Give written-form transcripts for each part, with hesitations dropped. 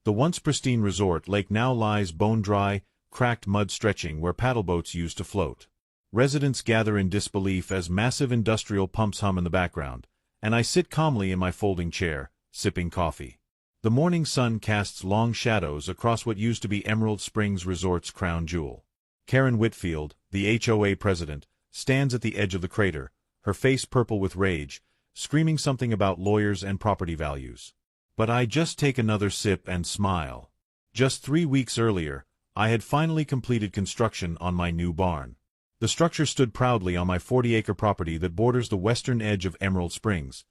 The once pristine resort lake now lies bone-dry, cracked mud stretching where paddleboats used to float. Residents gather in disbelief as massive industrial pumps hum in the background, and I sit calmly in my folding chair, sipping coffee. The morning sun casts long shadows across what used to be Emerald Springs Resort's crown jewel. Karen Whitfield, the HOA president, stands at the edge of the crater, her face purple with rage, screaming something about lawyers and property values. But I just take another sip and smile. Just 3 weeks earlier, I had finally completed construction on my new barn. The structure stood proudly on my 40-acre property that borders the western edge of Emerald Springs,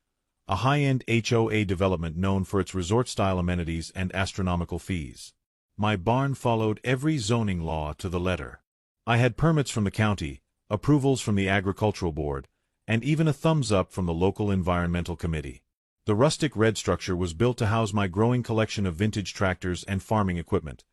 a high-end HOA development known for its resort-style amenities and astronomical fees. My barn followed every zoning law to the letter. I had permits from the county, approvals from the Agricultural Board, and even a thumbs-up from the local Environmental Committee. The rustic red structure was built to house my growing collection of vintage tractors and farming equipment,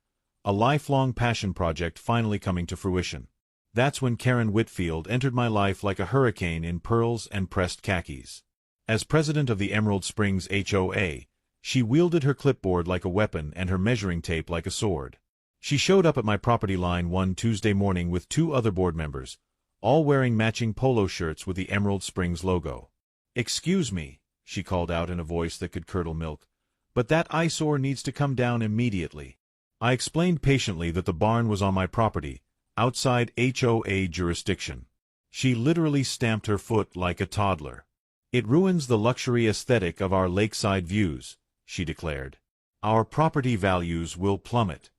a lifelong passion project finally coming to fruition. That's when Karen Whitfield entered my life like a hurricane in pearls and pressed khakis. As president of the Emerald Springs HOA, she wielded her clipboard like a weapon and her measuring tape like a sword. She showed up at my property line one Tuesday morning with 2 other board members, all wearing matching polo shirts with the Emerald Springs logo. "Excuse me," she called out in a voice that could curdle milk, "but that eyesore needs to come down immediately." I explained patiently that the barn was on my property, outside HOA jurisdiction. She literally stamped her foot like a toddler. "It ruins the luxury aesthetic of our lakeside views," she declared. "Our property values will plummet."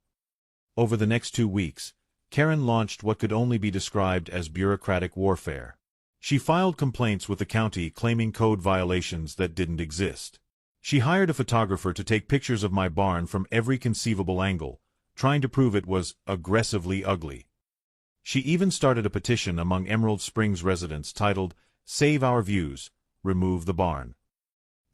Over the next 2 weeks, Karen launched what could only be described as bureaucratic warfare. She filed complaints with the county claiming code violations that didn't exist. She hired a photographer to take pictures of my barn from every conceivable angle, trying to prove it was aggressively ugly. She even started a petition among Emerald Springs residents titled, "Save Our Views, Remove the Barn."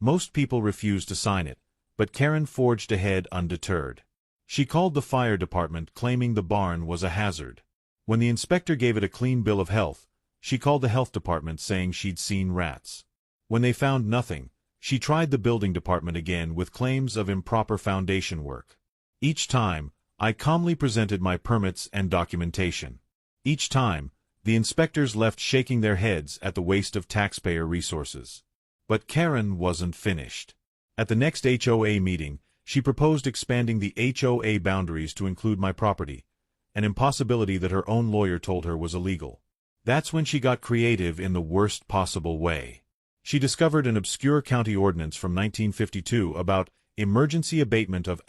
Most people refused to sign it, but Karen forged ahead undeterred. She called the fire department claiming the barn was a hazard. When the inspector gave it a clean bill of health, she called the health department saying she'd seen rats. When they found nothing, she tried the building department again with claims of improper foundation work. Each time, I calmly presented my permits and documentation. Each time, the inspectors left shaking their heads at the waste of taxpayer resources. But Karen wasn't finished. At the next HOA meeting, she proposed expanding the HOA boundaries to include my property, an impossibility that her own lawyer told her was illegal. That's when she got creative in the worst possible way. She discovered an obscure county ordinance from 1952 about emergency abatement of